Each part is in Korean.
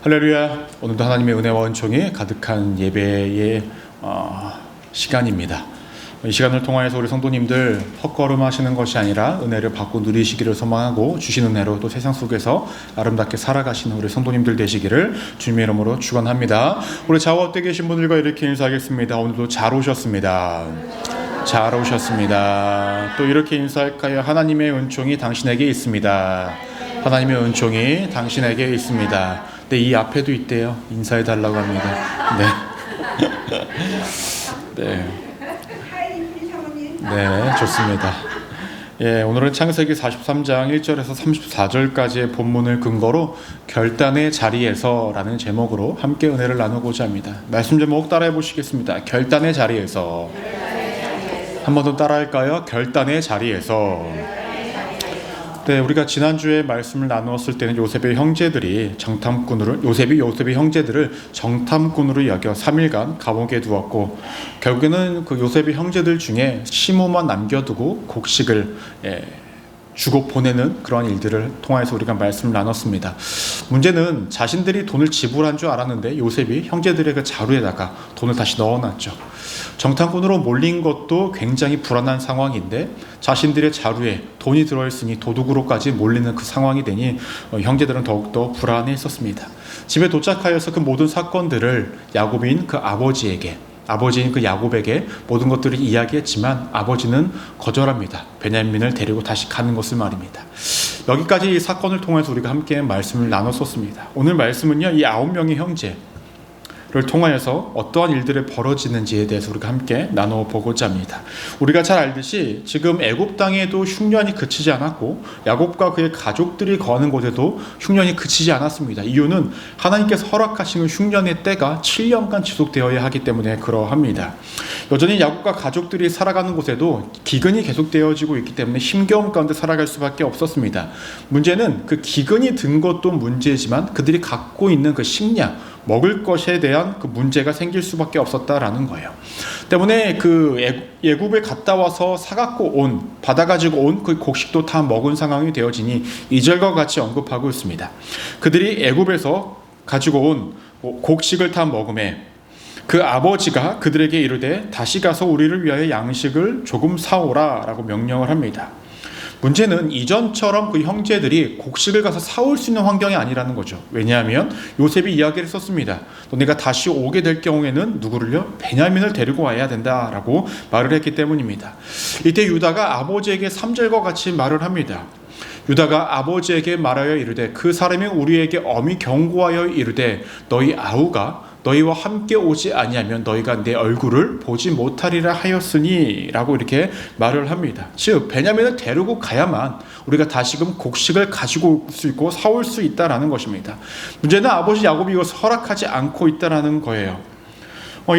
할렐루야. 오늘도 하나님의 은혜와 은총이 가득한 예배의 시간입니다. 이 시간을 통하여서 우리 성도님들 헛걸음 하시는 것이 아니라 은혜를 받고 누리시기를 소망하고 주신 은혜로 또 세상 속에서 아름답게 살아가시는 우리 성도님들 되시기를 주님의 이름으로 축원합니다. 우리 좌우에 계신 분들과 이렇게 인사하겠습니다. 오늘도 잘 오셨습니다. 잘 오셨습니다. 또 이렇게 인사할까요? 하나님의 은총이 당신에게 있습니다. 하나님의 은총이 당신에게 있습니다. 네, 이 앞에도 있대요. 인사해달라고 합니다. 네. 네, 좋습니다. 예, 오늘은 창세기 43장 1절에서 34절까지의 본문을 근거로 결단의 자리에서 라는 제목으로 함께 은혜를 나누고자 합니다. 말씀 제목 따라해 보시겠습니다. 결단의 자리에서. 한 번 더 따라할까요? 결단의 자리에서. 네, 우리가 지난주에 말씀을 나누었을 때는 요셉의 형제들이 요셉의 형제들을 정탐꾼으로 여겨 3일간 감옥에 두었고, 결국에는 그 요셉의 형제들 중에 시므만 남겨두고 곡식을 주고 보내는 그런 일들을 통해서 우리가 말씀을 나눴습니다. 문제는 자신들이 돈을 지불한 줄 알았는데 요셉이 형제들의 그 자루에다가 돈을 다시 넣어놨죠. 정탐꾼으로 몰린 것도 굉장히 불안한 상황인데 자신들의 자루에 돈이 들어있으니 도둑으로까지 몰리는 그 상황이 되니 형제들은 더욱더 불안해했었습니다. 집에 도착하여서 그 모든 사건들을 야곱인 그 아버지인 그 야곱에게 모든 것들을 이야기했지만 아버지는 거절합니다. 베냐민을 데리고 다시 가는 것을 말입니다. 여기까지 이 사건을 통해서 우리가 함께 말씀을 나눴었습니다. 오늘 말씀은요, 이 9명의 형제를 통하여서 어떠한 일들이 벌어지는지에 대해서 우리가 함께 나눠보고자 합니다. 우리가 잘 알듯이 지금 애굽 땅에도 흉년이 그치지 않았고 야곱과 그의 가족들이 거하는 곳에도 흉년이 그치지 않았습니다. 이유는 하나님께서 허락하신 흉년의 때가 7년간 지속되어야 하기 때문에 그러합니다. 여전히 야곱과 가족들이 살아가는 곳에도 기근이 계속되어지고 있기 때문에 힘겨움 가운데 살아갈 수밖에 없었습니다. 문제는 그 기근이 든 것도 문제지만 그들이 갖고 있는 그 식량, 먹을 것에 대한 그 문제가 생길 수밖에 없었다라는 거예요. 때문에 그 애굽에 갔다 와서 받아가지고 온 그 곡식도 다 먹은 상황이 되어지니 2절과 같이 언급하고 있습니다. 그들이 애굽에서 가지고 온 곡식을 다 먹음에 그 아버지가 그들에게 이르되 다시 가서 우리를 위하여 양식을 조금 사오라 라고 명령을 합니다. 문제는 이전처럼 그 형제들이 곡식을 가서 사올 수 있는 환경이 아니라는 거죠. 왜냐하면 요셉이 이야기를 썼습니다. 너네가 다시 오게 될 경우에는 누구를요? 베냐민을 데리고 와야 된다라고 말을 했기 때문입니다. 이때 유다가 아버지에게 3절과 같이 말을 합니다. 유다가 아버지에게 말하여 이르되 그 사람이 우리에게 엄히 경고하여 이르되 너희 아우가 너희와 함께 오지 아니하면 너희가 내 얼굴을 보지 못하리라 하였으니 라고 이렇게 말을 합니다. 즉 베냐민을 데리고 가야만 우리가 다시금 곡식을 가지고 올 수 있고 사올 수 있다라는 것입니다. 문제는 아버지 야곱이 이것을 허락하지 않고 있다라는 거예요.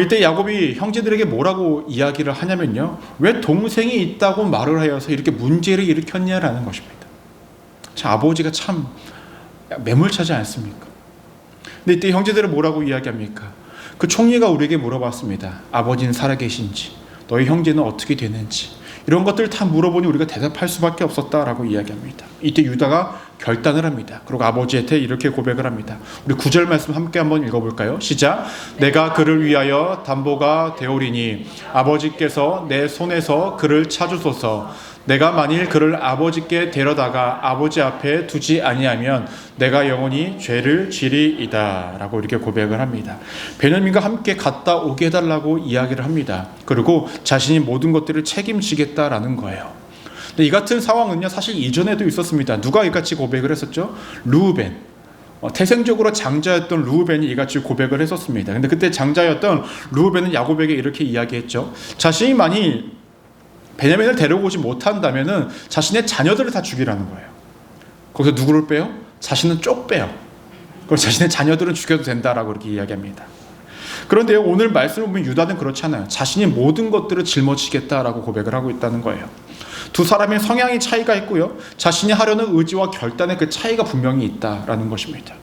이때 야곱이 형제들에게 뭐라고 이야기를 하냐면요, 왜 동생이 있다고 말을 하여서 이렇게 문제를 일으켰냐라는 것입니다. 참 아버지가 참 매몰차지 않습니까? 근데 이때 형제들은 뭐라고 이야기합니까? 그 총리가 우리에게 물어봤습니다. 아버지는 살아계신지, 너희 형제는 어떻게 되는지, 이런 것들을 다 물어보니 우리가 대답할 수밖에 없었다라고 이야기합니다. 이때 유다가 결단을 합니다. 그리고 아버지한테 이렇게 고백을 합니다. 우리 9절 말씀 함께 한번 읽어볼까요? 시작. 내가 그를 위하여 담보가 되오리니 아버지께서 내 손에서 그를 찾으소서. 내가 만일 그를 아버지께 데려다가 아버지 앞에 두지 아니하면 내가 영원히 죄를 지리이다 라고 이렇게 고백을 합니다. 베냐민과 함께 갔다 오게 해달라고 이야기를 합니다. 그리고 자신이 모든 것들을 책임지겠다라는 거예요. 근데 이 같은 상황은요, 사실 이전에도 있었습니다. 누가 이같이 고백을 했었죠? 르우벤. 태생적으로 장자였던 르우벤이 이같이 고백을 했었습니다. 근데 그때 장자였던 르우벤은 야곱에게 이렇게 이야기했죠. 자신이 만일 베냐민을 데려오지 못한다면은 자신의 자녀들을 다 죽이라는 거예요. 거기서 누구를 빼요? 자신은 쪽 빼요. 그리고 자신의 자녀들은 죽여도 된다라고 이렇게 이야기합니다. 그런데요, 오늘 말씀을 보면 유다는 그렇지 않아요. 자신이 모든 것들을 짊어지겠다라고 고백을 하고 있다는 거예요. 두 사람의 성향의 차이가 있고요, 자신이 하려는 의지와 결단의 그 차이가 분명히 있다라는 것입니다.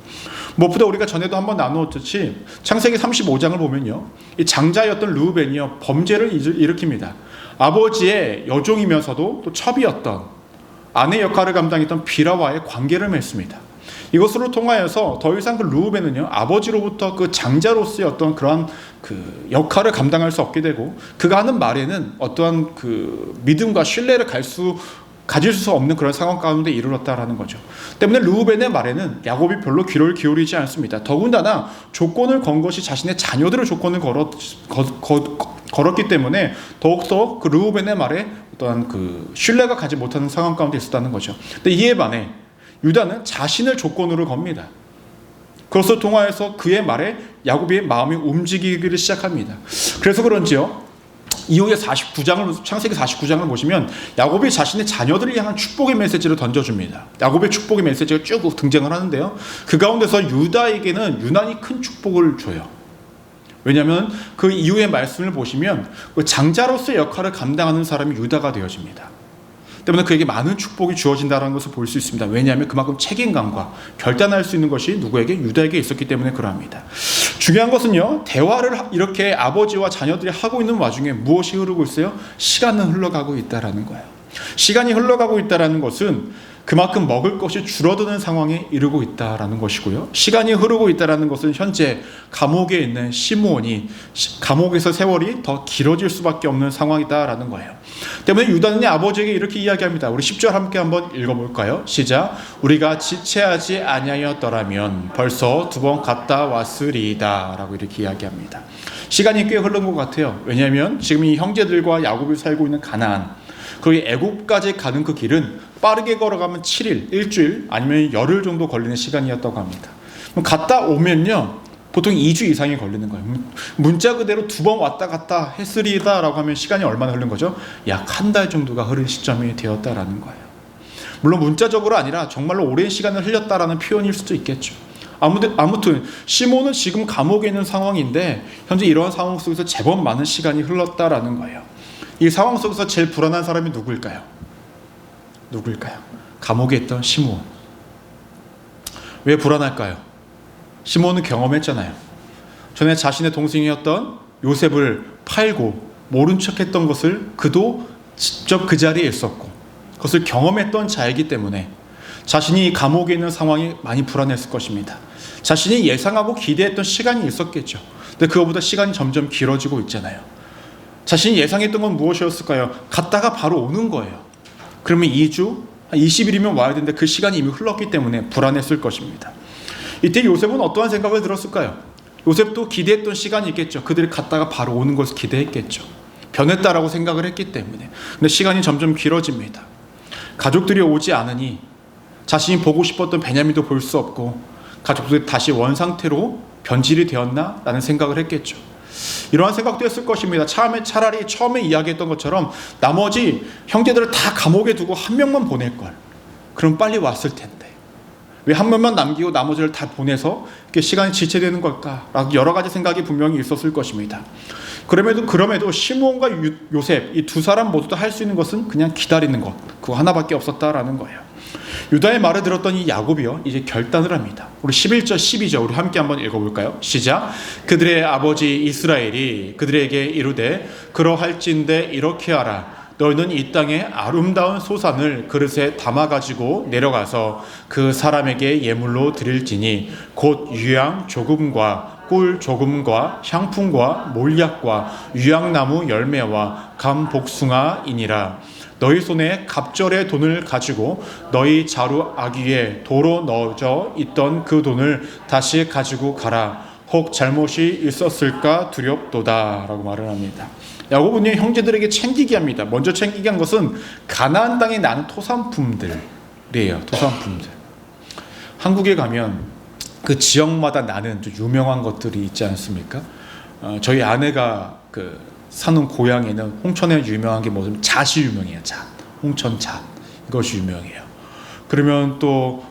무엇보다 우리가 전에도 한번 나누었듯이 창세기 35장을 보면요, 이 장자였던 르우벤이요 범죄를 일으킵니다. 아버지의 여종이면서도 또 첩이었던 아내 역할을 감당했던 비라와의 관계를 맺습니다. 이것으로 통하여서 더 이상 그 르우벤은요, 아버지로부터 그 장자로서의 어떤 그러한 그 역할을 감당할 수 없게 되고, 그가 하는 말에는 어떠한 그 믿음과 신뢰를 가질 수 없는 그런 상황 가운데 이르렀다라는 거죠. 때문에 르우벤의 말에는 야곱이 별로 귀를 기울이지 않습니다. 더군다나 조건을 건 것이 자신의 자녀들의 조건을 걸었기 때문에 더욱더 그 르우벤의 말에 어떠한 그 신뢰가 가지 못하는 상황 가운데 있었다는 거죠. 근데 이에 반해 유다는 자신을 조건으로 겁니다. 그것을 통하여서 그의 말에 야곱의 마음이 움직이기를 시작합니다. 그래서 그런지요, 이후에 창세기 49장을 보시면 야곱이 자신의 자녀들을 향한 축복의 메시지를 던져줍니다. 야곱의 축복의 메시지가 쭉 등장을 하는데요, 그 가운데서 유다에게는 유난히 큰 축복을 줘요. 왜냐하면 그 이후의 말씀을 보시면 그 장자로서의 역할을 감당하는 사람이 유다가 되어집니다. 때문에 그에게 많은 축복이 주어진다는 것을 볼 수 있습니다. 왜냐하면 그만큼 책임감과 결단할 수 있는 것이 누구에게? 유다에게 있었기 때문에 그러합니다. 중요한 것은요, 대화를 이렇게 아버지와 자녀들이 하고 있는 와중에 무엇이 흐르고 있어요? 시간은 흘러가고 있다라는 거예요. 시간이 흘러가고 있다라는 것은 그만큼 먹을 것이 줄어드는 상황에 이르고 있다라는 것이고요, 시간이 흐르고 있다라는 것은 현재 감옥에 있는 시므온이 감옥에서 세월이 더 길어질 수밖에 없는 상황이다라는 거예요. 때문에 유다는 아버지에게 이렇게 이야기합니다. 우리 10절 함께 한번 읽어볼까요? 시작. 우리가 지체하지 아니하였더라면 벌써 2번 갔다 왔으리이다 라고 이렇게 이야기합니다. 시간이 꽤 흐른 것 같아요. 왜냐하면 지금 이 형제들과 야곱이 살고 있는 가나안, 거기 애굽까지 가는 그 길은 빠르게 걸어가면 7일, 일주일 아니면 열흘 정도 걸리는 시간이었다고 합니다. 그럼 갔다 오면요, 보통 2주 이상이 걸리는 거예요. 문자 그대로 2번 왔다 갔다 했으리다 라고 하면 시간이 얼마나 흐른 거죠? 약 1달 정도가 흐른 시점이 되었다라는 거예요. 물론 문자적으로 아니라 정말로 오랜 시간을 흘렸다라는 표현일 수도 있겠죠. 아무튼 시몬은 지금 감옥에 있는 상황인데 현재 이러한 상황 속에서 제법 많은 시간이 흘렀다라는 거예요. 이 상황 속에서 제일 불안한 사람이 누구일까요? 감옥에 있던 시몬. 왜 불안할까요? 시몬은 경험했잖아요. 전에 자신의 동생이었던 요셉을 팔고 모른 척했던 것을 그도 직접 그 자리에 있었고 그것을 경험했던 자이기 때문에 자신이 감옥에 있는 상황이 많이 불안했을 것입니다. 자신이 예상하고 기대했던 시간이 있었겠죠. 근데 그거보다 시간이 점점 길어지고 있잖아요. 자신이 예상했던 건 무엇이었을까요? 갔다가 바로 오는 거예요. 그러면 2주, 한 20일이면 와야 되는데 그 시간이 이미 흘렀기 때문에 불안했을 것입니다. 이때 요셉은 어떠한 생각을 들었을까요? 요셉도 기대했던 시간이 있겠죠. 그들이 갔다가 바로 오는 것을 기대했겠죠. 변했다라고 생각을 했기 때문에. 근데 시간이 점점 길어집니다. 가족들이 오지 않으니 자신이 보고 싶었던 베냐민도 볼 수 없고 가족들이 다시 원상태로 변질이 되었나? 라는 생각을 했겠죠. 이러한 생각도 했을 것입니다. 차라리 처음에 이야기했던 것처럼 나머지 형제들을 다 감옥에 두고 한 명만 보낼 걸. 그럼 빨리 왔을 텐데. 왜 한 명만 남기고 나머지를 다 보내서 이렇게 시간이 지체되는 걸까? 라고 여러 가지 생각이 분명히 있었을 것입니다. 그럼에도 시므온과 요셉 이 두 사람 모두 다 할 수 있는 것은 그냥 기다리는 것. 그거 하나밖에 없었다라는 거예요. 유다의 말을 들었던 이 야곱이요, 이제 결단을 합니다. 우리 11절 12절 우리 함께 한번 읽어볼까요? 시작. 그들의 아버지 이스라엘이 그들에게 이르되 그러할진대 이렇게 하라. 너희는 이 땅에 아름다운 소산을 그릇에 담아가지고 내려가서 그 사람에게 예물로 드릴지니 곧 유향 조금과 꿀 조금과 향품과 몰약과 유향나무 열매와 감 복숭아이니라. 너희 손에 갑절의 돈을 가지고 너희 자루 아귀에 도로 넣어져 있던 그 돈을 다시 가지고 가라. 혹 잘못이 있었을까 두렵도다 라고 말을 합니다. 야곱은 형제들에게 챙기게 합니다. 먼저 챙기게 한 것은 가나안 땅에 나는 토산품들이에요. 토산품들. 한국에 가면 그 지역마다 나는 좀 유명한 것들이 있지 않습니까? 저희 아내가 사는 고향에는 홍천에 유명한 게 뭐냐면 잣이 유명해요. 잣, 홍천 잣 이것이 유명해요. 그러면 또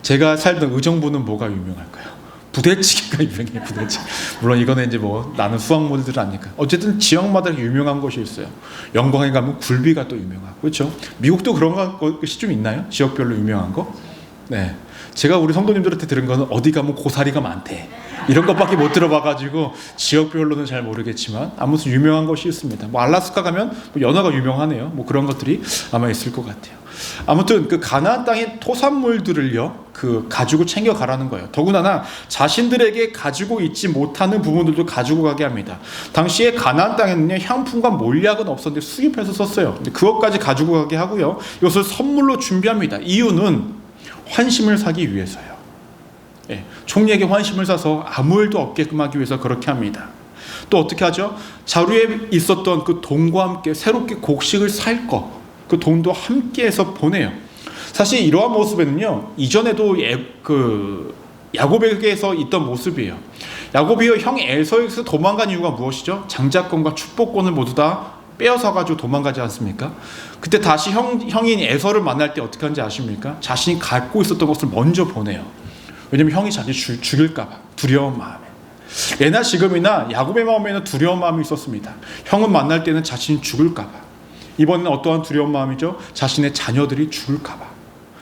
제가 살던 의정부는 뭐가 유명할까요? 부대찌개가 유명해요. 부대찌개. 물론 이거는 이제 뭐 나는 수학 모델들 아니까. 어쨌든 지역마다 유명한 것이 있어요. 영광에 가면 굴비가 또 유명하고, 그렇죠? 미국도 그런 것이 좀 있나요? 지역별로 유명한 거? 네. 제가 우리 성도님들한테 들은 거는 어디 가면 고사리가 많대, 이런 것밖에 못 들어봐가지고 지역별로는 잘 모르겠지만 아무튼 유명한 것이 있습니다. 뭐 알라스카 가면 뭐 연어가 유명하네요. 뭐 그런 것들이 아마 있을 것 같아요. 아무튼 그 가나안 땅의 토산물들을요, 그 가지고 챙겨 가라는 거예요. 더군다나 자신들에게 가지고 있지 못하는 부분들도 가지고 가게 합니다. 당시에 가나안 땅에는요, 향품과 몰약은 없었는데 수입해서 썼어요. 근데 그것까지 가지고 가게 하고요, 이것을 선물로 준비합니다. 이유는 환심을 사기 위해서요. 예, 총리에게 환심을 사서 아무 일도 없게끔 하기 위해서 그렇게 합니다. 또 어떻게 하죠? 자루에 있었던 그 돈과 함께 새롭게 곡식을 살 것, 그 돈도 함께해서 보내요. 사실 이러한 모습에는요, 이전에도 야곱에게서 있던 모습이에요. 야곱이요, 형 에서에게서 도망간 이유가 무엇이죠? 장자권과 축복권을 모두 다 빼앗아 가지고 도망가지 않습니까? 그때 다시 형인 에서를 만날 때 어떻게 하는지 아십니까? 자신이 갖고 있었던 것을 먼저 보내요. 왜냐면 형이 자기 죽일까 봐, 두려운 마음에. 예나 지금이나 야곱의 마음에는 두려운 마음이 있었습니다. 형은 만날 때는 자신이 죽을까 봐. 이번에는 어떠한 두려운 마음이죠? 자신의 자녀들이 죽을까 봐.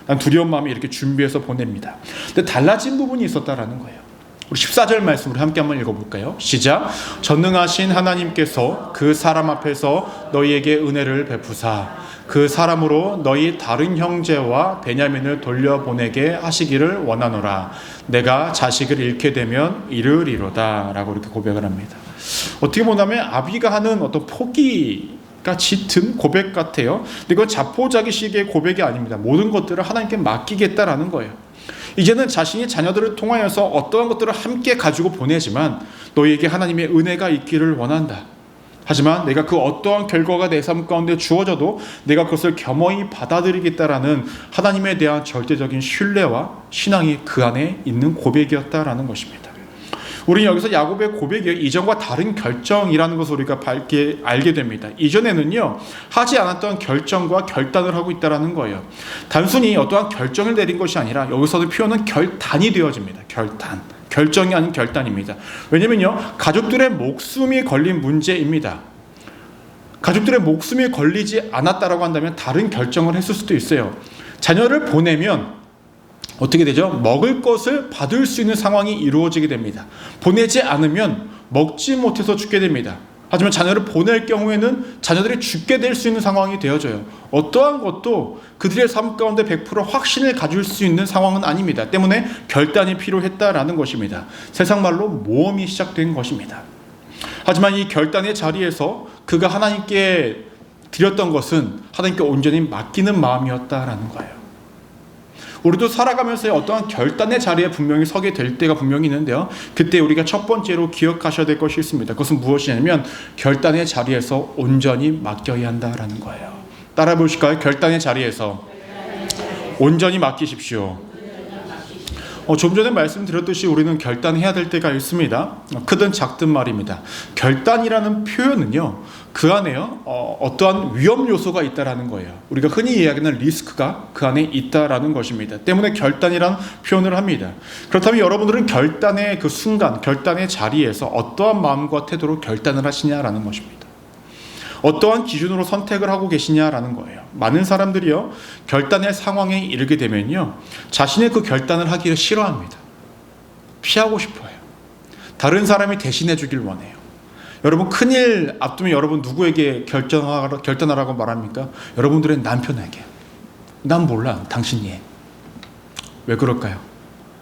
난 두려운 마음이 이렇게 준비해서 보냅니다. 근데 달라진 부분이 있었다라는 거예요. 우리 14절 말씀으로 함께 한번 읽어볼까요? 시작. 전능하신 하나님께서 그 사람 앞에서 너희에게 은혜를 베푸사 그 사람으로 너희 다른 형제와 베냐민을 돌려보내게 하시기를 원하노라. 내가 자식을 잃게 되면 이르리로다. 라고 이렇게 고백을 합니다. 어떻게 보면 아비가 하는 어떤 포기가 짙은 고백 같아요. 근데 이건 자포자기식의 고백이 아닙니다. 모든 것들을 하나님께 맡기겠다라는 거예요. 이제는 자신이 자녀들을 통하여서 어떠한 것들을 함께 가지고 보내지만 너희에게 하나님의 은혜가 있기를 원한다. 하지만 내가 그 어떠한 결과가 내 삶 가운데 주어져도 내가 그것을 겸허히 받아들이겠다라는 하나님에 대한 절대적인 신뢰와 신앙이 그 안에 있는 고백이었다라는 것입니다. 우리는 여기서 야곱의 고백이 이전과 다른 결정이라는 것을 우리가 밝게 알게 됩니다. 이전에는요, 하지 않았던 결정과 결단을 하고 있다는 거예요. 단순히 어떠한 결정을 내린 것이 아니라 여기서도 표현은 결단이 되어집니다. 결정이 아닌 결단입니다. 왜냐면요, 가족들의 목숨이 걸린 문제입니다. 가족들의 목숨이 걸리지 않았다라고 한다면 다른 결정을 했을 수도 있어요. 자녀를 보내면 어떻게 되죠? 먹을 것을 받을 수 있는 상황이 이루어지게 됩니다. 보내지 않으면 먹지 못해서 죽게 됩니다. 하지만 자녀를 보낼 경우에는 자녀들이 죽게 될 수 있는 상황이 되어져요. 어떠한 것도 그들의 삶 가운데 100% 확신을 가질 수 있는 상황은 아닙니다. 때문에 결단이 필요했다라는 것입니다. 세상 말로 모험이 시작된 것입니다. 하지만 이 결단의 자리에서 그가 하나님께 드렸던 것은 하나님께 온전히 맡기는 마음이었다라는 거예요. 우리도 살아가면서 어떠한 결단의 자리에 분명히 서게 될 때가 분명히 있는데요, 그때 우리가 첫 번째로 기억하셔야 될 것이 있습니다. 그것은 무엇이냐면 결단의 자리에서 온전히 맡겨야 한다라는 거예요. 따라 보실까요? 결단의 자리에서 온전히 맡기십시오. 좀 전에 말씀드렸듯이 우리는 결단해야 될 때가 있습니다. 크든 작든 말입니다. 결단이라는 표현은요, 그 안에요, 어떠한 위험 요소가 있다라는 거예요. 우리가 흔히 이야기하는 리스크가 그 안에 있다라는 것입니다. 때문에 결단이라는 표현을 합니다. 그렇다면 여러분들은 결단의 그 순간, 결단의 자리에서 어떠한 마음과 태도로 결단을 하시냐라는 것입니다. 어떠한 기준으로 선택을 하고 계시냐라는 거예요. 많은 사람들이요, 결단의 상황에 이르게 되면요, 자신의 그 결단을 하기를 싫어합니다. 피하고 싶어요. 다른 사람이 대신해 주길 원해요. 여러분, 큰일 앞두면 여러분 누구에게 결단하라고 말합니까? 여러분들의 남편에게. 난 몰라, 당신이 해. 왜 그럴까요?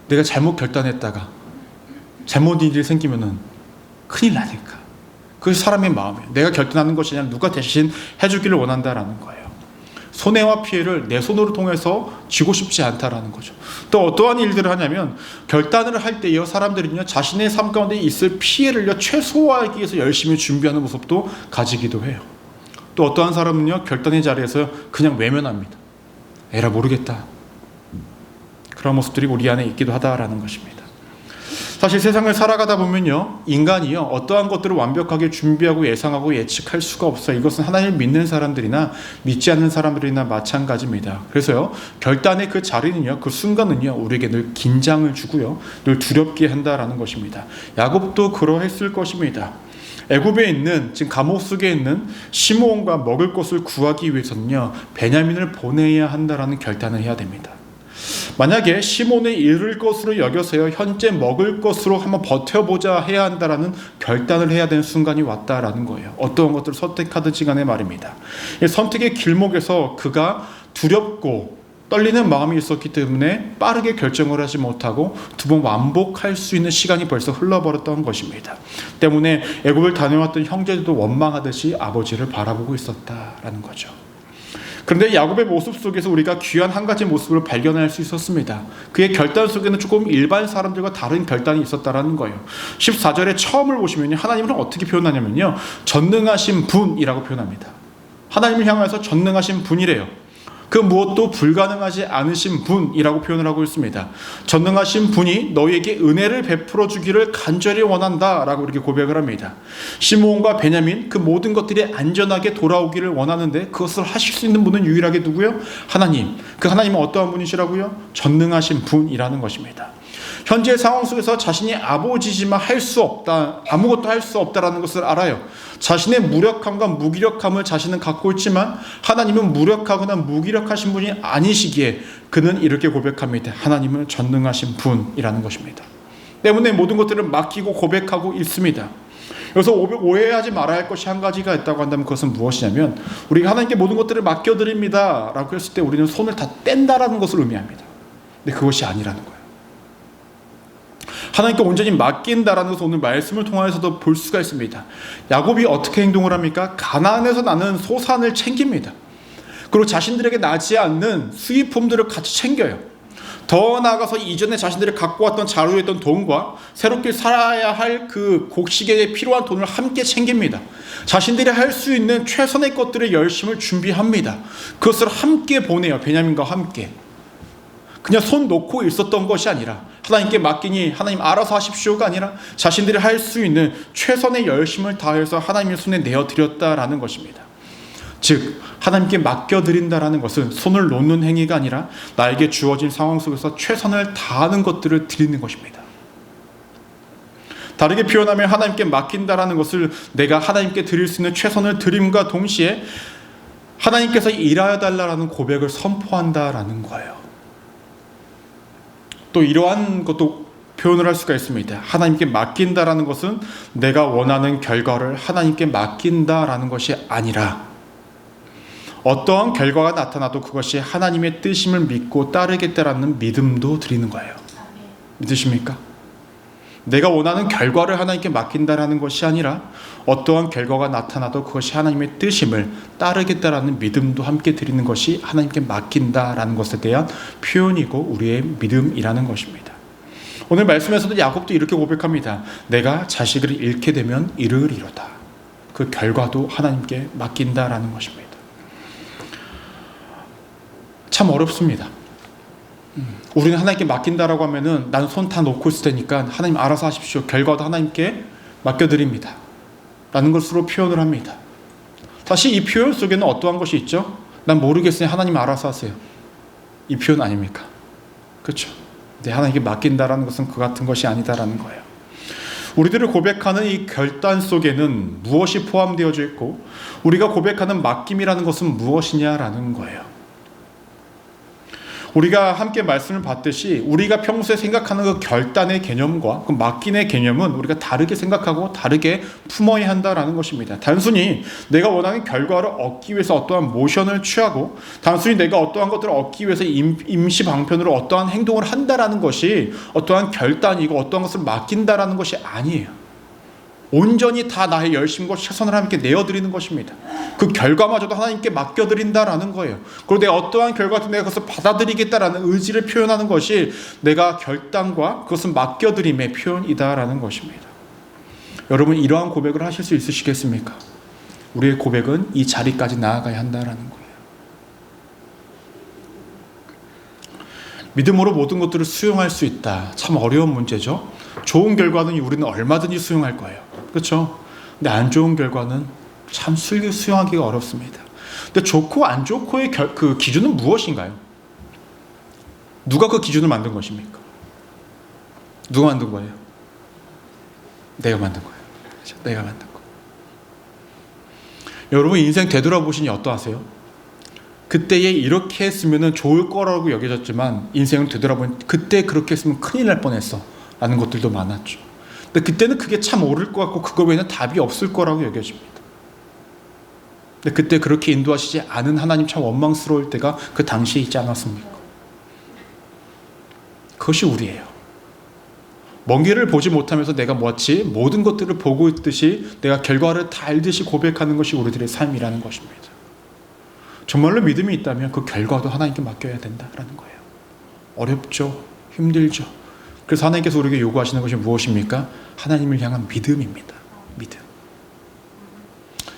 내가 잘못 결단했다가 잘못 일이 생기면은 큰일 나니까. 그 사람의 마음이에요. 내가 결단하는 것이 아니라 누가 대신 해주기를 원한다라는 거예요. 손해와 피해를 내 손으로 통해서 쥐고 싶지 않다라는 거죠. 또 어떠한 일들을 하냐면 결단을 할 때요, 사람들은요, 자신의 삶 가운데 있을 피해를요 최소화하기 위해서 열심히 준비하는 모습도 가지기도 해요. 또 어떠한 사람은요, 결단의 자리에서 그냥 외면합니다. 에라 모르겠다. 그런 모습들이 우리 안에 있기도 하다라는 것입니다. 사실 세상을 살아가다 보면요, 인간이요, 어떠한 것들을 완벽하게 준비하고 예상하고 예측할 수가 없어요. 이것은 하나님을 믿는 사람들이나 믿지 않는 사람들이나 마찬가지입니다. 그래서요, 결단의 그 자리는요, 그 순간은요, 우리에게 늘 긴장을 주고요, 늘 두렵게 한다라는 것입니다. 야곱도 그러했을 것입니다. 애굽에 있는, 지금 감옥 속에 있는 시므온과 먹을 것을 구하기 위해서는요, 베냐민을 보내야 한다라는 결단을 해야 됩니다. 만약에 시몬의 잃을 것으로 여겨서요, 현재 먹을 것으로 한번 버텨보자 해야 한다라는 결단을 해야 되는 순간이 왔다라는 거예요. 어떠한 것들을 선택하든지 간에 말입니다. 선택의 길목에서 그가 두렵고 떨리는 마음이 있었기 때문에 빠르게 결정을 하지 못하고 두 번 완복할 수 있는 시간이 벌써 흘러버렸던 것입니다. 때문에 애굽을 다녀왔던 형제들도 원망하듯이 아버지를 바라보고 있었다라는 거죠. 그런데 야곱의 모습 속에서 우리가 귀한 한 가지 모습을 발견할 수 있었습니다. 그의 결단 속에는 조금 일반 사람들과 다른 결단이 있었다라는 거예요. 14절에 처음을 보시면요, 하나님을 어떻게 표현하냐면요, 전능하신 분이라고 표현합니다. 하나님을 향해서 전능하신 분이래요. 그 무엇도 불가능하지 않으신 분이라고 표현을 하고 있습니다. 전능하신 분이 너희에게 은혜를 베풀어 주기를 간절히 원한다라고 이렇게 고백을 합니다. 시므온과 베냐민, 그 모든 것들이 안전하게 돌아오기를 원하는데 그것을 하실 수 있는 분은 유일하게 누구요? 하나님. 그 하나님은 어떠한 분이시라고요? 전능하신 분이라는 것입니다. 현재의 상황 속에서 자신이 아버지지만 할 수 없다, 아무것도 할 수 없다라는 것을 알아요. 자신의 무력함과 무기력함을 자신은 갖고 있지만 하나님은 무력하거나 무기력하신 분이 아니시기에 그는 이렇게 고백합니다. 하나님은 전능하신 분이라는 것입니다. 때문에 모든 것들을 맡기고 고백하고 있습니다. 여기서 오해하지 말아야 할 것이 한 가지가 있다고 한다면 그것은 무엇이냐면, 우리가 하나님께 모든 것들을 맡겨드립니다 라고 했을 때 우리는 손을 다 뗀다라는 것을 의미합니다. 근데 그것이 아니라는 거예요. 하나님께 온전히 맡긴다라는 것을 오늘 말씀을 통해서도 볼 수가 있습니다. 야곱이 어떻게 행동을 합니까? 가나안에서 나는 소산을 챙깁니다. 그리고 자신들에게 나지 않는 수입품들을 같이 챙겨요. 더 나아가서 이전에 자신들이 갖고 왔던 자루였던 돈과 새롭게 살아야 할 그 곡식에 필요한 돈을 함께 챙깁니다. 자신들이 할 수 있는 최선의 것들의 열심을 준비합니다. 그것을 함께 보내요. 베냐민과 함께. 그냥 손 놓고 있었던 것이 아니라, 하나님께 맡기니 하나님 알아서 하십시오가 아니라 자신들이 할 수 있는 최선의 열심을 다해서 하나님의 손에 내어드렸다라는 것입니다. 즉 하나님께 맡겨드린다라는 것은 손을 놓는 행위가 아니라 나에게 주어진 상황 속에서 최선을 다하는 것들을 드리는 것입니다. 다르게 표현하면 하나님께 맡긴다라는 것을 내가 하나님께 드릴 수 있는 최선을 드림과 동시에 하나님께서 일하여 달라라는 고백을 선포한다라는 거예요. 또 이러한 것도 표현을 할 수가 있습니다. 하나님께 맡긴다라는 것은 내가 원하는 결과를 하나님께 맡긴다라는 것이 아니라 어떠한 결과가 나타나도 그것이 하나님의 뜻임을 믿고 따르겠다라는 믿음도 드리는 거예요. 믿으십니까? 내가 원하는 결과를 하나님께 맡긴다라는 것이 아니라 어떠한 결과가 나타나도 그것이 하나님의 뜻임을 따르겠다라는 믿음도 함께 드리는 것이 하나님께 맡긴다라는 것에 대한 표현이고 우리의 믿음이라는 것입니다. 오늘 말씀에서도 야곱도 이렇게 고백합니다. 내가 자식을 잃게 되면 이르리로다. 그 결과도 하나님께 맡긴다라는 것입니다. 참 어렵습니다. 우리는 하나님께 맡긴다라고 하면은 난 손 다 놓고 있을 테니까 하나님 알아서 하십시오. 결과도 하나님께 맡겨드립니다 라는 것으로 표현을 합니다. 사실 이 표현 속에는 어떠한 것이 있죠? 난 모르겠으니 하나님 알아서 하세요. 이 표현 아닙니까? 그렇죠? 근데 하나님께 맡긴다라는 것은 그 같은 것이 아니다라는 거예요. 우리들을 고백하는 이 결단 속에는 무엇이 포함되어져 있고 우리가 고백하는 맡김이라는 것은 무엇이냐라는 거예요. 우리가 함께 말씀을 봤듯이 우리가 평소에 생각하는 그 결단의 개념과 그 맡김의 개념은 우리가 다르게 생각하고 다르게 품어야 한다라는 것입니다. 단순히 내가 원하는 결과를 얻기 위해서 어떠한 모션을 취하고 단순히 내가 어떠한 것들을 얻기 위해서 임시 방편으로 어떠한 행동을 한다라는 것이 어떠한 결단이고 어떠한 것을 맡긴다라는 것이 아니에요. 온전히 다 나의 열심과 최선을 하나님께 내어드리는 것입니다. 그 결과마저도 하나님께 맡겨드린다라는 거예요. 그리고 내가 어떠한 결과도 내가 그것을 받아들이겠다라는 의지를 표현하는 것이 내가 결단과 그것은 맡겨드림의 표현이다라는 것입니다. 여러분 이러한 고백을 하실 수 있으시겠습니까? 우리의 고백은 이 자리까지 나아가야 한다라는 거예요. 믿음으로 모든 것들을 수용할 수 있다. 참 어려운 문제죠. 좋은 결과는 우리는 얼마든지 수용할 거예요. 그렇죠? 근데 안 좋은 결과는 참 수용하기가 어렵습니다. 근데 좋고 안 좋고의 그 기준은 무엇인가요? 누가 그 기준을 만든 것입니까? 누가 만든 거예요? 내가 만든 거예요. 그렇죠? 내가 만든 거. 여러분 인생 되돌아보시니 어떠하세요? 그때에 이렇게 했으면 좋을 거라고 여겨졌지만 인생을 되돌아보니 그때 그렇게 했으면 큰일 날 뻔했어 라는 것들도 많았죠. 근데 그때는 그게 참 옳을 것 같고 그거 외에는 답이 없을 거라고 여겨집니다. 근데 그때 그렇게 인도하시지 않은 하나님 참 원망스러울 때가 그 당시에 있지 않았습니까? 그것이 우리예요. 먼 길을 보지 못하면서 내가 마치 모든 것들을 보고 있듯이 내가 결과를 다 알듯이 고백하는 것이 우리들의 삶이라는 것입니다. 정말로 믿음이 있다면 그 결과도 하나님께 맡겨야 된다라는 거예요. 어렵죠. 힘들죠. 그래서 하나님께서 우리에게 요구하시는 것이 무엇입니까? 하나님을 향한 믿음입니다. 믿음.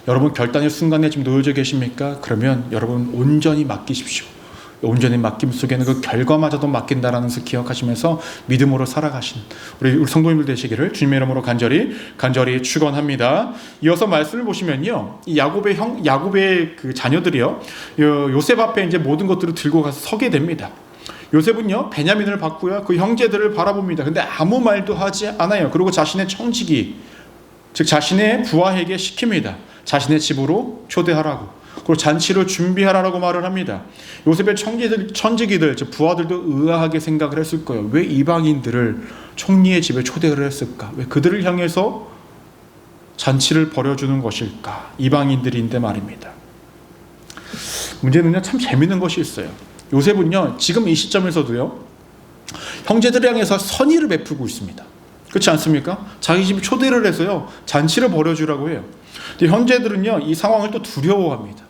여러분 결단의 순간에 지금 놓여져 계십니까? 그러면 여러분 온전히 맡기십시오. 온전히 맡김 속에는 그 결과마저도 맡긴다라는 것을 기억하시면서 믿음으로 살아가신 우리 성도님들 되시기를 주님의 이름으로 간절히 축원합니다. 이어서 말씀을 보시면요, 이 야곱의 그 자녀들이요, 요셉 앞에 이제 모든 것들을 들고 가서 서게 됩니다. 요셉은요 베냐민을 받고요 그 형제들을 바라봅니다. 근데 아무 말도 하지 않아요. 그리고 자신의 청지기, 즉 자신의 부하에게 시킵니다. 자신의 집으로 초대하라고. 그리고 잔치를 준비하라고 말을 합니다. 요셉의 천지기들, 즉 부하들도 의아하게 생각을 했을 거예요. 왜 이방인들을 총리의 집에 초대를 했을까? 왜 그들을 향해서 잔치를 벌여주는 것일까? 이방인들인데 말입니다. 문제는요, 참 재밌는 것이 있어요. 요셉은요, 지금 이 시점에서도요, 형제들을 향해서 선의를 베풀고 있습니다. 그렇지 않습니까? 자기 집에 초대를 해서요, 잔치를 벌여주라고 해요. 근데 형제들은요, 이 상황을 또 두려워합니다.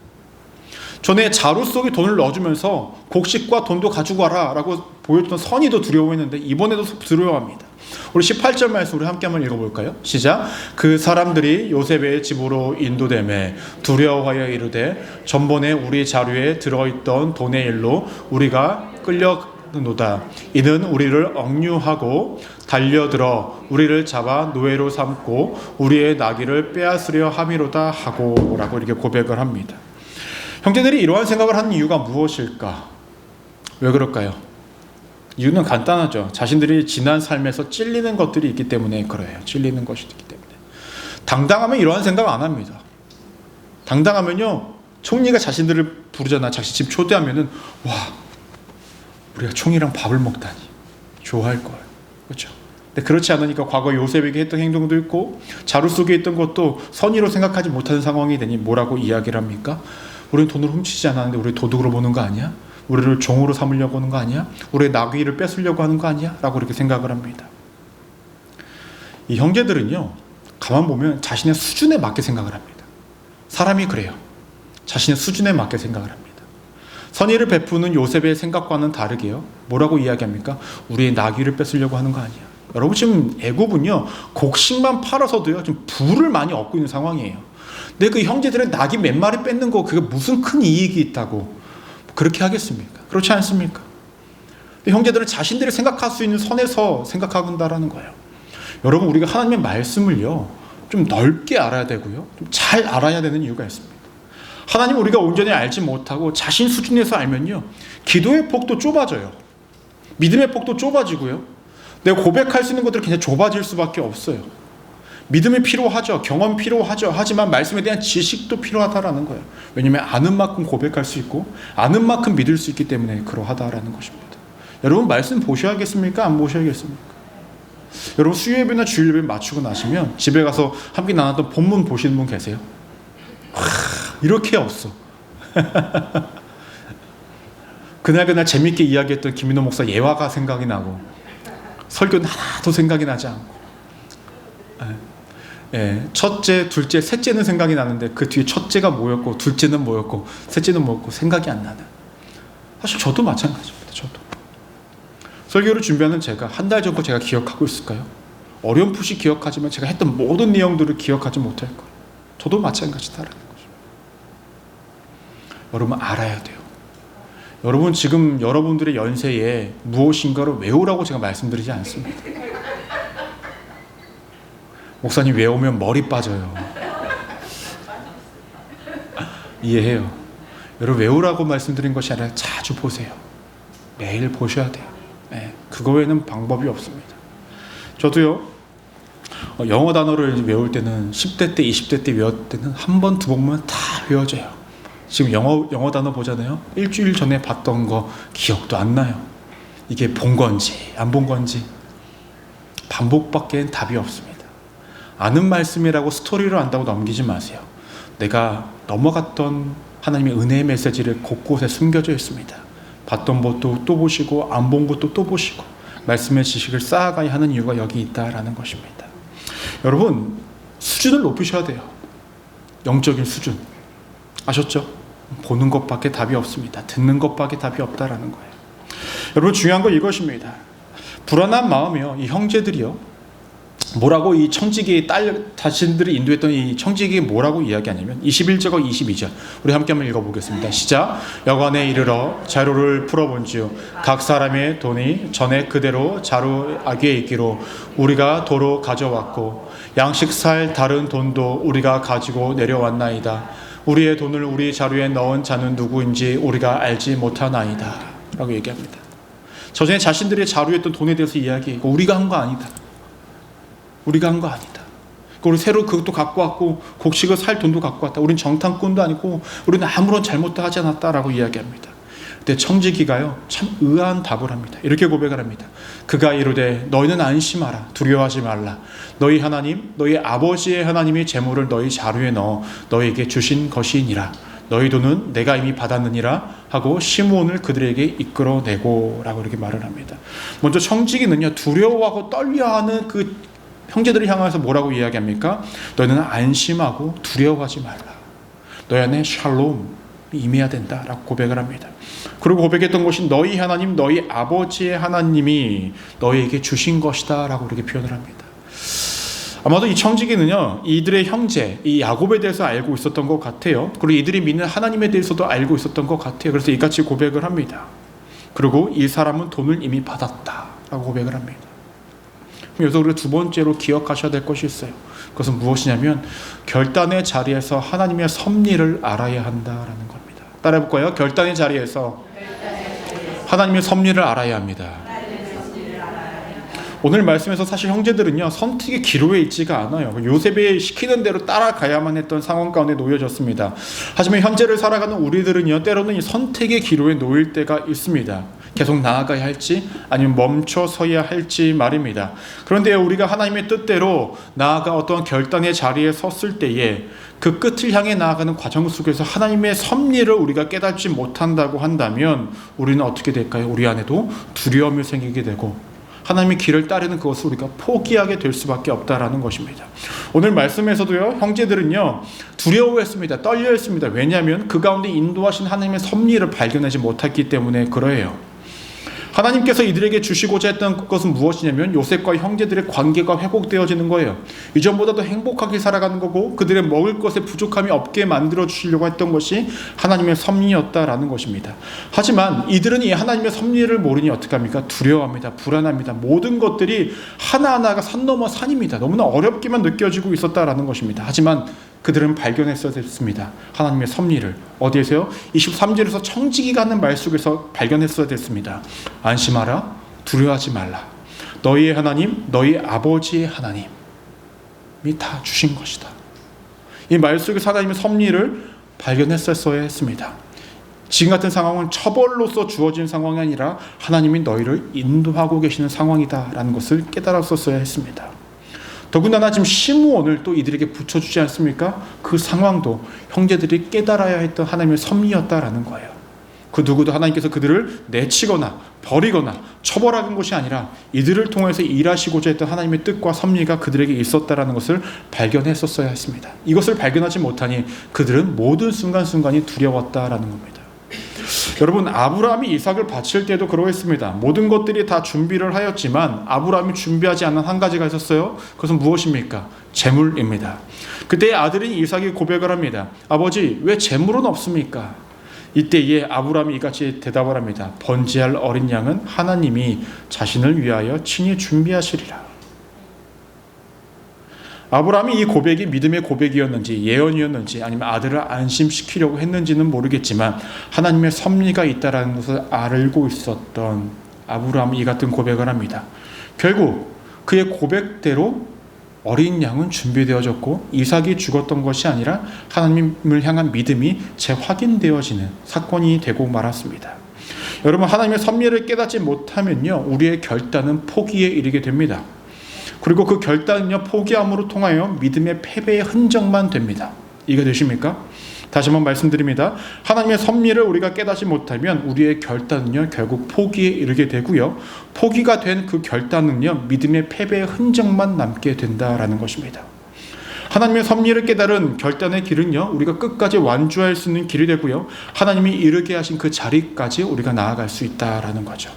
전에 자루 속에 돈을 넣어주면서 곡식과 돈도 가지고 와라 라고 보여줬던 선의도 두려워했는데 이번에도 두려워합니다. 우리 18절 말씀 우리 함께 한번 읽어볼까요? 시작. 그 사람들이 요셉의 집으로 인도되매 두려워하여 이르되 전번에 우리 자루에 들어있던 돈의 일로 우리가 끌려노다. 이는 우리를 억류하고 달려들어 우리를 잡아 노예로 삼고 우리의 나귀를 빼앗으려 함이로다 하고 라고 이렇게 고백을 합니다. 형제들이 이러한 생각을 하는 이유가 무엇일까? 왜 그럴까요? 이유는 간단하죠. 자신들이 지난 삶에서 찔리는 것들이 있기 때문에 그래요. 찔리는 것이 있기 때문에. 당당하면 이러한 생각 안 합니다. 당당하면요, 총리가 자신들을 부르잖아. 자신 집 초대하면은 와, 우리가 총리랑 밥을 먹다니 좋아할 걸. 그렇죠? 근데 그렇지 않으니까 과거 요셉에게 했던 행동도 있고 자루 속에 있던 것도 선의로 생각하지 못하는 상황이 되니 뭐라고 이야기를 합니까? 우리는 돈을 훔치지 않았는데 우리 도둑으로 보는 거 아니야? 우리를 종으로 삼으려고 하는 거 아니야? 우리의 나귀를 뺏으려고 하는 거 아니야? 라고 이렇게 생각을 합니다. 이 형제들은요, 가만 보면 자신의 수준에 맞게 생각을 합니다. 사람이 그래요. 자신의 수준에 맞게 생각을 합니다. 선의를 베푸는 요셉의 생각과는 다르게요, 뭐라고 이야기합니까? 우리의 나귀를 뺏으려고 하는 거 아니야. 여러분 지금 애굽은요, 곡식만 팔아서도요 좀 부를 많이 얻고 있는 상황이에요. 근데 그 형제들의 나귀 몇 마리 뺏는 거 그게 무슨 큰 이익이 있다고 그렇게 하겠습니까? 그렇지 않습니까? 형제들은 자신들이 생각할 수 있는 선에서 생각한다라는 거예요. 여러분 우리가 하나님의 말씀을요 좀 넓게 알아야 되고요, 좀 잘 알아야 되는 이유가 있습니다. 하나님 우리가 온전히 알지 못하고 자신 수준에서 알면요, 기도의 폭도 좁아져요. 믿음의 폭도 좁아지고요, 내가 고백할 수 있는 것들이 그냥 좁아질 수밖에 없어요. 믿음이 필요하죠. 경험 필요하죠. 하지만 말씀에 대한 지식도 필요하다라는 거예요. 왜냐하면 아는 만큼 고백할 수 있고 아는 만큼 믿을 수 있기 때문에 그러하다라는 것입니다. 여러분 말씀 보셔야겠습니까? 안 보셔야겠습니까? 여러분 수요예배나 주일예배 마치고 나시면 집에 가서 함께 나눴던 본문 보시는 분 계세요? 이렇게 없어. 그날 재밌게 이야기했던 김인호 목사 예화가 생각이 나고 설교는 하나도 생각이 나지 않고, 첫째, 둘째, 셋째는 생각이 나는데 그 뒤에 첫째가 뭐였고 둘째는 뭐였고 셋째는 뭐였고 생각이 안 나는. 사실 저도 마찬가지입니다. 저도 설교를 준비하는 제가 한 달 전거 제가 기억하고 있을까요? 어렴풋이 기억하지만 제가 했던 모든 내용들을 기억하지 못할 거예요. 저도 마찬가지다라는 거죠. 여러분 알아야 돼요. 여러분 지금 여러분들의 연세에 무엇인가를 외우라고 제가 말씀드리지 않습니다. 목사님 외우면 머리 빠져요. 이해해요. 여러분 외우라고 말씀드린 것이 아니라 자주 보세요. 매일 보셔야 돼요. 그거 외에는 방법이 없습니다. 저도요, 영어 단어를 외울 때는 10대 때 20대 때 외울 때는 한 번 두 번 보면 다 외워져요. 지금 영어 단어 보잖아요. 일주일 전에 봤던 거 기억도 안 나요. 이게 본 건지 안 본 건지. 반복밖엔 답이 없습니다. 아는 말씀이라고 스토리로 안다고 넘기지 마세요. 내가 넘어갔던 하나님의 은혜의 메시지를 곳곳에 숨겨져 있습니다. 봤던 것도 또 보시고 안 본 것도 또 보시고 말씀의 지식을 쌓아가야 하는 이유가 여기 있다라는 것입니다. 여러분, 수준을 높이셔야 돼요. 영적인 수준. 아셨죠? 보는 것밖에 답이 없습니다. 듣는 것밖에 답이 없다라는 거예요. 여러분, 중요한 건 이것입니다. 불안한 마음이요, 이 형제들이요, 뭐라고 이 청지기의 딸 자신들이 인도했던 이 청지기에 뭐라고 이야기하냐면 21절과 22절 우리 함께 한번 읽어보겠습니다. 시작. 여관에 이르러 자루를 풀어본즉 각 사람의 돈이 전에 그대로 자루 아귀에 있기로 우리가 도로 가져왔고 양식 살 다른 돈도 우리가 가지고 내려왔나이다. 우리의 돈을 우리 자루에 넣은 자는 누구인지 우리가 알지 못하나이다 라고 얘기합니다. 저전에 자신들의 자루에 있던 돈에 대해서 이야기하고 우리가 한 거 아니다. 우리가 한 거 아니다. 우리 새로 그것도 갖고 왔고 곡식을 살 돈도 갖고 왔다. 우린 정탐꾼도 아니고 우리는 아무런 잘못도 하지 않았다라고 이야기합니다. 근데 청지기가요 참 의아한 답을 합니다. 이렇게 고백을 합니다. 그가 이르되 너희는 안심하라. 두려워하지 말라. 너희 하나님 너희 아버지의 하나님이 재물을 너희 자루에 넣어 너희에게 주신 것이니라. 너희 돈은 내가 이미 받았느니라 하고 시므온을 그들에게 이끌어내고 라고 이렇게 말을 합니다. 먼저 청지기는요 두려워하고 떨려하는 그 형제들을 향해서 뭐라고 이야기합니까? 너희는 안심하고 두려워하지 말라. 너희 안에 샬롬이 임해야 된다라고 고백을 합니다. 그리고 고백했던 것이 너희 하나님 너희 아버지의 하나님이 너희에게 주신 것이다 라고 이렇게 표현을 합니다. 아마도 이 청지기는요 이들의 형제 이 야곱에 대해서 알고 있었던 것 같아요. 그리고 이들이 믿는 하나님에 대해서도 알고 있었던 것 같아요. 그래서 이같이 고백을 합니다. 그리고 이 사람은 돈을 이미 받았다라고 고백을 합니다. 여기서 우리가 두 번째로 기억하셔야 될 것이 있어요. 그것은 무엇이냐면 결단의 자리에서 하나님의 섭리를 알아야 한다라는 겁니다. 따라해볼까요? 결단의 자리에서 하나님의 섭리를 알아야 합니다. 오늘 말씀에서 사실 형제들은요 선택의 기로에 있지가 않아요. 요셉이 시키는 대로 따라가야만 했던 상황 가운데 놓여졌습니다. 하지만 현재를 살아가는 우리들은요 때로는 이 선택의 기로에 놓일 때가 있습니다. 계속 나아가야 할지 아니면 멈춰 서야 할지 말입니다. 그런데 우리가 하나님의 뜻대로 나아가 어떠한 결단의 자리에 섰을 때에 그 끝을 향해 나아가는 과정 속에서 하나님의 섭리를 우리가 깨닫지 못한다고 한다면 우리는 어떻게 될까요? 우리 안에도 두려움이 생기게 되고 하나님의 길을 따르는 그것을 우리가 포기하게 될 수밖에 없다라는 것입니다. 오늘 말씀에서도요 형제들은요 두려워했습니다. 떨려했습니다. 왜냐하면 그 가운데 인도하신 하나님의 섭리를 발견하지 못했기 때문에 그래요. 하나님께서 이들에게 주시고자 했던 것은 무엇이냐면 요셉과 형제들의 관계가 회복되어지는 거예요. 이전보다도 행복하게 살아가는 거고 그들의 먹을 것에 부족함이 없게 만들어 주시려고 했던 것이 하나님의 섭리였다라는 것입니다. 하지만 이들은 이 하나님의 섭리를 모르니 어떡합니까? 두려워합니다. 불안합니다. 모든 것들이 하나하나가 산 넘어 산입니다. 너무나 어렵게만 느껴지고 있었다라는 것입니다. 하지만 그들은 발견했어야 됐습니다. 하나님의 섭리를. 어디에서요? 23절에서 청지기가 하는 말 속에서 발견했어야 됐습니다. 안심하라. 두려워하지 말라. 너희의 하나님, 너희 아버지의 하나님이 다 주신 것이다. 이 말 속에서 하나님의 섭리를 발견했어야 했습니다. 지금 같은 상황은 처벌로서 주어진 상황이 아니라 하나님이 너희를 인도하고 계시는 상황이다라는 것을 깨달았었어야 했습니다. 더군다나 지금 시므온을 또 이들에게 붙여주지 않습니까? 그 상황도 형제들이 깨달아야 했던 하나님의 섭리였다라는 거예요. 그 누구도 하나님께서 그들을 내치거나 버리거나 처벌하는 것이 아니라 이들을 통해서 일하시고자 했던 하나님의 뜻과 섭리가 그들에게 있었다라는 것을 발견했었어야 했습니다. 이것을 발견하지 못하니 그들은 모든 순간순간이 두려웠다라는 겁니다. 여러분, 아브라함이 이삭을 바칠 때도 그러했습니다. 모든 것들이 다 준비를 하였지만 아브라함이 준비하지 않은 한 가지가 있었어요. 그것은 무엇입니까? 재물입니다. 그때 아들인 이삭이 고백을 합니다. 아버지, 왜 재물은 없습니까? 이때에 아브라함이 이같이 대답을 합니다. 번제할 어린 양은 하나님이 자신을 위하여 친히 준비하시리라. 아브라함이 이 고백이 믿음의 고백이었는지 예언이었는지 아니면 아들을 안심시키려고 했는지는 모르겠지만 하나님의 섭리가 있다는 것을 알고 있었던 아브라함이 이 같은 고백을 합니다. 결국 그의 고백대로 어린 양은 준비되어졌고 이삭이 죽었던 것이 아니라 하나님을 향한 믿음이 재확인되어지는 사건이 되고 말았습니다. 여러분, 하나님의 섭리를 깨닫지 못하면요, 우리의 결단은 포기에 이르게 됩니다. 그리고 그 결단은요, 포기함으로 통하여 믿음의 패배의 흔적만 됩니다. 이해되십니까? 다시 한번 말씀드립니다. 하나님의 섭리를 우리가 깨닫지 못하면 우리의 결단은요, 결국 포기에 이르게 되고요, 포기가 된 그 결단은요, 믿음의 패배의 흔적만 남게 된다라는 것입니다. 하나님의 섭리를 깨달은 결단의 길은요, 우리가 끝까지 완주할 수 있는 길이 되고요, 하나님이 이르게 하신 그 자리까지 우리가 나아갈 수 있다라는 거죠.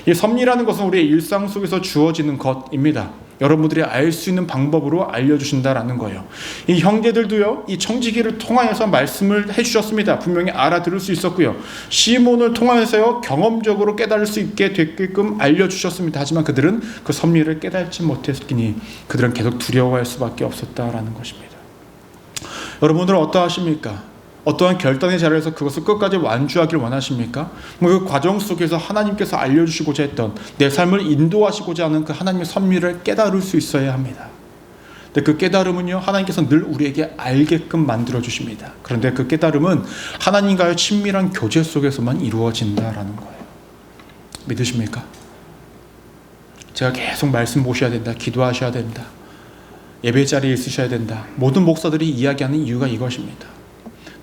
이 섭리라는 것은 우리의 일상 속에서 주어지는 것입니다. 여러분들이 알 수 있는 방법으로 알려주신다라는 거예요. 이 형제들도요, 이 청지기를 통하여서 말씀을 해주셨습니다. 분명히 알아들을 수 있었고요, 시몬을 통하여서요, 경험적으로 깨달을 수 있게 되게끔 알려주셨습니다. 하지만 그들은 그 섭리를 깨닫지 못했으니 그들은 계속 두려워할 수밖에 없었다라는 것입니다. 여러분들은 어떠하십니까? 어떠한 결단의 자리에서 그것을 끝까지 완주하길 원하십니까? 그 과정 속에서 하나님께서 알려주시고자 했던, 내 삶을 인도하시고자 하는 그 하나님의 섭리를 깨달을 수 있어야 합니다. 근데 그 깨달음은요, 하나님께서 늘 우리에게 알게끔 만들어주십니다. 그런데 그 깨달음은 하나님과의 친밀한 교제 속에서만 이루어진다라는 거예요. 믿으십니까? 제가 계속 말씀 보셔야 된다, 기도하셔야 된다, 예배 자리에 있으셔야 된다, 모든 목사들이 이야기하는 이유가 이것입니다.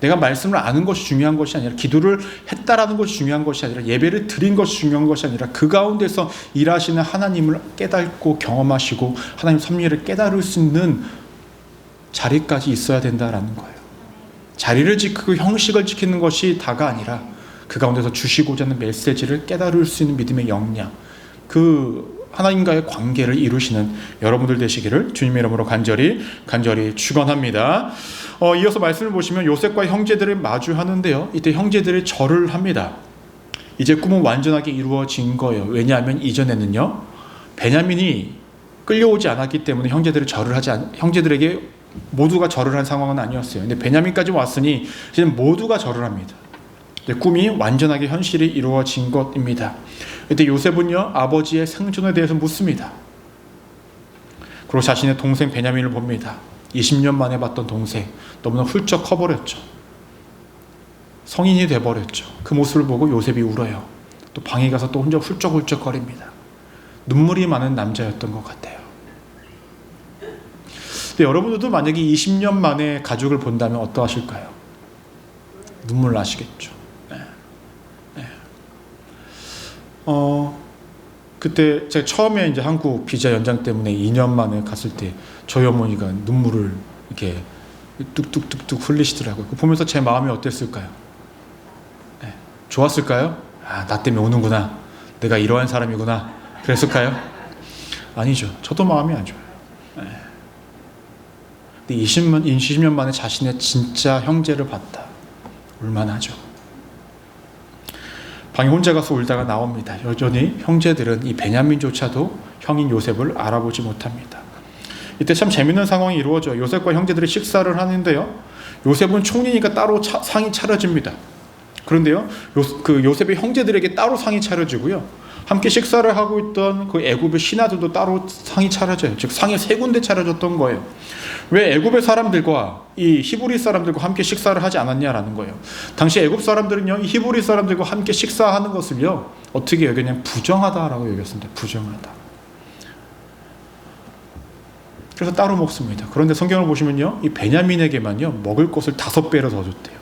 내가 말씀을 아는 것이 중요한 것이 아니라, 기도를 했다라는 것이 중요한 것이 아니라, 예배를 드린 것이 중요한 것이 아니라, 그 가운데서 일하시는 하나님을 깨닫고 경험하시고 하나님 섭리를 깨달을 수 있는 자리까지 있어야 된다라는 거예요. 자리를 지키고 형식을 지키는 것이 다가 아니라, 그 가운데서 주시고자 하는 메시지를 깨달을 수 있는 믿음의 역량, 그 하나님과의 관계를 이루시는 여러분들 되시기를 주님의 이름으로 간절히 축원합니다. 이어서 말씀을 보시면 요셉과 형제들을 마주하는데요, 이때 형제들이 절을 합니다. 이제 꿈은 완전하게 이루어진 거예요. 왜냐하면 이전에는요, 베냐민이 끌려오지 않았기 때문에 형제들에게 모두가 절을 한 상황은 아니었어요. 근데 베냐민까지 왔으니 이제 모두가 절을 합니다. 꿈이 완전하게 현실이 이루어진 것입니다. 이때 요셉은요, 아버지의 생존에 대해서 묻습니다. 그리고 자신의 동생 베냐민을 봅니다. 20년 만에 봤던 동생, 너무나 훌쩍 커버렸죠. 성인이 돼버렸죠. 그 모습을 보고 요셉이 울어요. 또 방에 가서 또 혼자 훌쩍훌쩍 거립니다. 눈물이 많은 남자였던 것 같아요. 근데 여러분들도 만약에 20년 만에 가족을 본다면 어떠하실까요? 눈물 나시겠죠. 그때 제가 처음에 이제 한국 비자 연장 때문에 2년 만에 갔을 때 저희 어머니가 눈물을 이렇게 뚝뚝뚝뚝 흘리시더라고요. 그거 보면서 제 마음이 어땠을까요? 좋았을까요? 나 때문에 오는구나, 내가 이러한 사람이구나, 그랬을까요? 아니죠. 저도 마음이 안 좋아요. 근데 20년 만에 자신의 진짜 형제를 봤다. 울만하죠. 방에 혼자 가서 울다가 나옵니다. 여전히 형제들은 이 베냐민조차도 형인 요셉을 알아보지 못합니다. 이때 참 재밌는 상황이 이루어져요. 요셉과 형제들이 식사를 하는데요, 요셉은 총리니까 따로 상이 차려집니다. 그런데요, 그 요셉의 형제들에게 따로 상이 차려지고요, 함께 식사를 하고 있던 그 애굽의 신하들도 따로 상이 차려져요. 즉 상이 3군데 차려졌던 거예요. 왜 애굽의 사람들과 이 히브리 사람들과 함께 식사를 하지 않았냐라는 거예요. 당시 애굽 사람들은요, 이 히브리 사람들과 함께 식사하는 것을요, 어떻게 여겼냐면 부정하다라고 여겼습니다. 부정하다. 그래서 따로 먹습니다. 그런데 성경을 보시면요, 이 베냐민에게만요, 먹을 것을 5배로 더 줬대요.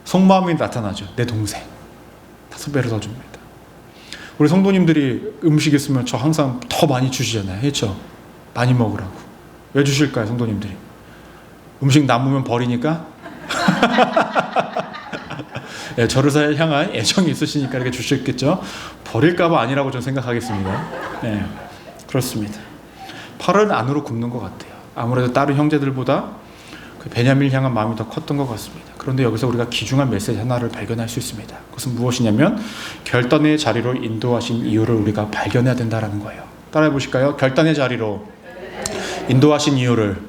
속마음이 나타나죠. 내 동생 5배로 더 줍니다. 우리 성도님들이 음식 있으면 저 항상 더 많이 주시잖아요. 그렇죠? 많이 먹으라고. 왜 주실까요, 성도님들이? 음식 남으면 버리니까? 네, 저를 향한 애정이 있으시니까 이렇게 주셨겠죠? 버릴까봐 아니라고 저는 생각하겠습니다. 네, 그렇습니다. 팔은 안으로 굽는 것 같아요. 아무래도 다른 형제들보다 그 베냐민을 향한 마음이 더 컸던 것 같습니다. 그런데 여기서 우리가 귀중한 메시지 하나를 발견할 수 있습니다. 그것은 무엇이냐면 결단의 자리로 인도하신 이유를 우리가 발견해야 된다는 거예요. 따라해 보실까요? 결단의 자리로 인도하신 이유를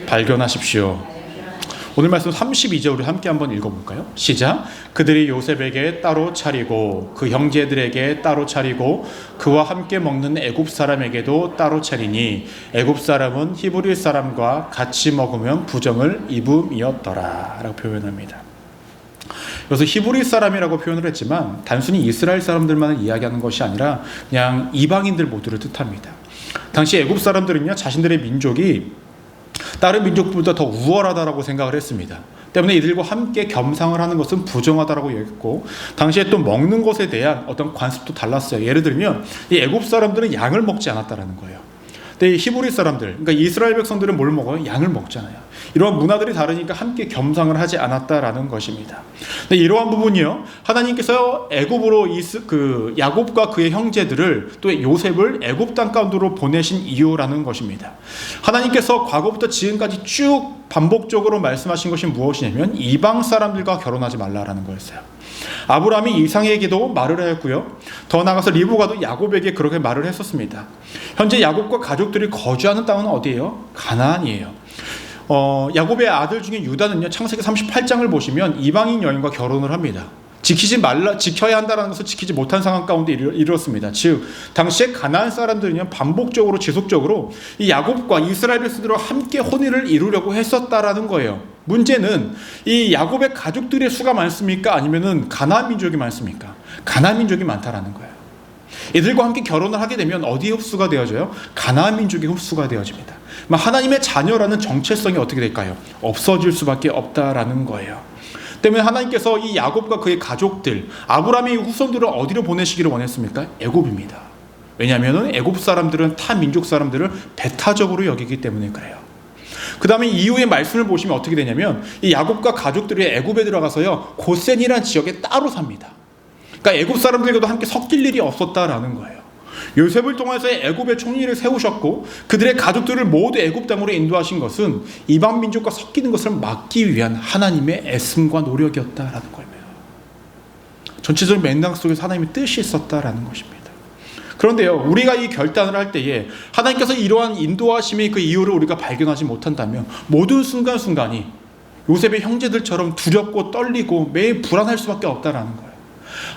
발견하십시오. 오늘 말씀 32절 우리 함께 한번 읽어볼까요? 시작. 그들이 요셉에게 따로 차리고 그 형제들에게 따로 차리고 그와 함께 먹는 애굽 사람에게도 따로 차리니 애굽 사람은 히브리 사람과 같이 먹으면 부정을 입음이었더라 라고 표현합니다. 그래서 히브리 사람이라고 표현을 했지만 단순히 이스라엘 사람들만을 이야기하는 것이 아니라 그냥 이방인들 모두를 뜻합니다. 당시 애굽 사람들은요, 자신들의 민족이 다른 민족보다 더 우월하다라고 생각을 했습니다. 때문에 이들과 함께 겸상을 하는 것은 부정하다라고 여겼고, 당시에 또 먹는 것에 대한 어떤 관습도 달랐어요. 예를 들면 이 애굽 사람들은 양을 먹지 않았다라는 거예요. 근데 이 히브리 사람들, 그러니까 이스라엘 백성들은 뭘 먹어요? 양을 먹잖아요. 이러한 문화들이 다르니까 함께 겸상을 하지 않았다라는 것입니다. 근데 이러한 부분이요, 하나님께서 애굽으로 야곱과 그의 형제들을 또 요셉을 애굽 땅 가운데로 보내신 이유라는 것입니다. 하나님께서 과거부터 지금까지 쭉 반복적으로 말씀하신 것이 무엇이냐면 이방 사람들과 결혼하지 말라라는 거였어요. 아브라함이 이삭에게도 말을 하였고요, 더 나아가서 리브가도 야곱에게 그렇게 말을 했었습니다. 현재 야곱과 가족들이 거주하는 땅은 어디예요? 가나안이에요. 야곱의 아들 중에 유다는요, 창세기 38장을 보시면 이방인 여인과 결혼을 합니다. 지켜야 한다는 것을 지키지 못한 상황 가운데 이르렀습니다. 즉 당시에 가나안 사람들은요, 반복적으로 지속적으로 이 야곱과 이스라엘 백성들과 함께 혼인을 이루려고 했었다라는 거예요. 문제는 이 야곱의 가족들의 수가 많습니까? 아니면은 가나안 민족이 많습니까? 가나안 민족이 많다라는 거예요. 이들과 함께 결혼을 하게 되면 어디에 흡수가 되어져요? 가나안 민족에 흡수가 되어집니다. 하나님의 자녀라는 정체성이 어떻게 될까요? 없어질 수밖에 없다라는 거예요. 때문에 하나님께서 이 야곱과 그의 가족들, 아브라함의 후손들을 어디로 보내시기를 원했습니까? 애굽입니다. 왜냐하면 애굽 사람들은 타 민족 사람들을 배타적으로 여기기 때문에 그래요. 그 다음에 이후의 말씀을 보시면 어떻게 되냐면 이 야곱과 가족들이 애굽에 들어가서요, 고센이라는 지역에 따로 삽니다. 그러니까 애굽 사람들과도 함께 섞일 일이 없었다라는 거예요. 요셉을 통해서 애굽의 총리를 세우셨고 그들의 가족들을 모두 애굽 땅으로 인도하신 것은 이방 민족과 섞이는 것을 막기 위한 하나님의 애씀과 노력이었다라는 거예요. 전체적인 맥락 속에서 하나님의 뜻이 있었다라는 것입니다. 그런데요, 우리가 이 결단을 할 때에 하나님께서 이러한 인도하심의 그 이유를 우리가 발견하지 못한다면 모든 순간순간이 요셉의 형제들처럼 두렵고 떨리고 매일 불안할 수밖에 없다라는 거예요.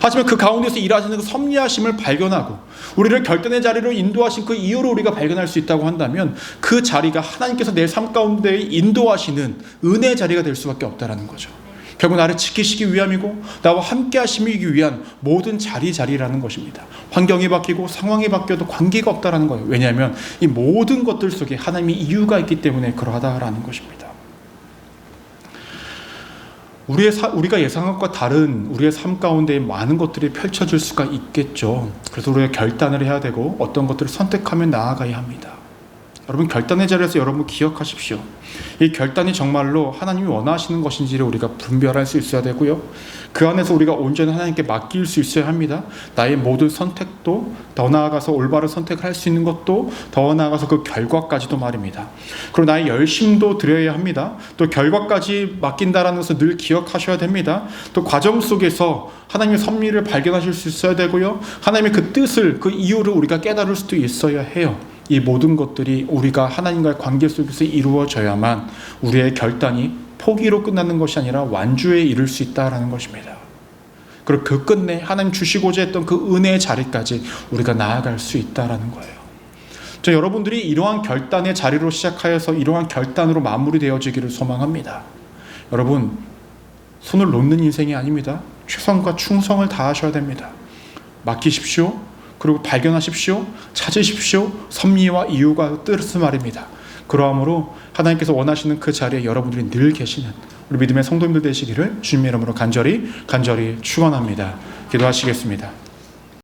하지만 그 가운데서 일하시는 그 섭리하심을 발견하고 우리를 결단의 자리로 인도하신 그 이유를 우리가 발견할 수 있다고 한다면 그 자리가 하나님께서 내 삶 가운데 인도하시는 은혜의 자리가 될 수밖에 없다라는 거죠. 결국 나를 지키시기 위함이고 나와 함께 하시기 위한 모든 자리라는 것입니다. 환경이 바뀌고 상황이 바뀌어도 관계가 없다라는 거예요. 왜냐하면 이 모든 것들 속에 하나님의 이유가 있기 때문에 그러하다라는 것입니다. 우리가 예상한 것과 다른 우리의 삶 가운데 많은 것들이 펼쳐질 수가 있겠죠. 그래서 우리가 결단을 해야 되고 어떤 것들을 선택하며 나아가야 합니다. 여러분, 결단의 자리에서 여러분 기억하십시오. 이 결단이 정말로 하나님이 원하시는 것인지를 우리가 분별할 수 있어야 되고요, 그 안에서 우리가 온전히 하나님께 맡길 수 있어야 합니다. 나의 모든 선택도, 더 나아가서 올바른 선택을 할 수 있는 것도, 더 나아가서 그 결과까지도 말입니다. 그리고 나의 열심도 드려야 합니다. 또 결과까지 맡긴다라는 것을 늘 기억하셔야 됩니다. 또 과정 속에서 하나님의 섭리를 발견하실 수 있어야 되고요, 하나님의 그 뜻을, 그 이유를 우리가 깨달을 수도 있어야 해요. 이 모든 것들이 우리가 하나님과의 관계 속에서 이루어져야만 우리의 결단이 포기로 끝나는 것이 아니라 완주에 이를 수 있다라는 것입니다. 그리고 그 끝내 하나님 주시고자 했던 그 은혜의 자리까지 우리가 나아갈 수 있다라는 거예요. 여러분들이 이러한 결단의 자리로 시작하여서 이러한 결단으로 마무리되어지기를 소망합니다. 여러분, 손을 놓는 인생이 아닙니다. 최선과 충성을 다하셔야 됩니다. 맡기십시오. 그리고 발견하십시오. 찾으십시오. 섭리와 이유가 뜻을 말입니다. 그러함으로 하나님께서 원하시는 그 자리에 여러분들이 늘 계시는 우리 믿음의 성도님들 되시기를 주님의 이름으로 간절히 축원합니다. 기도하시겠습니다.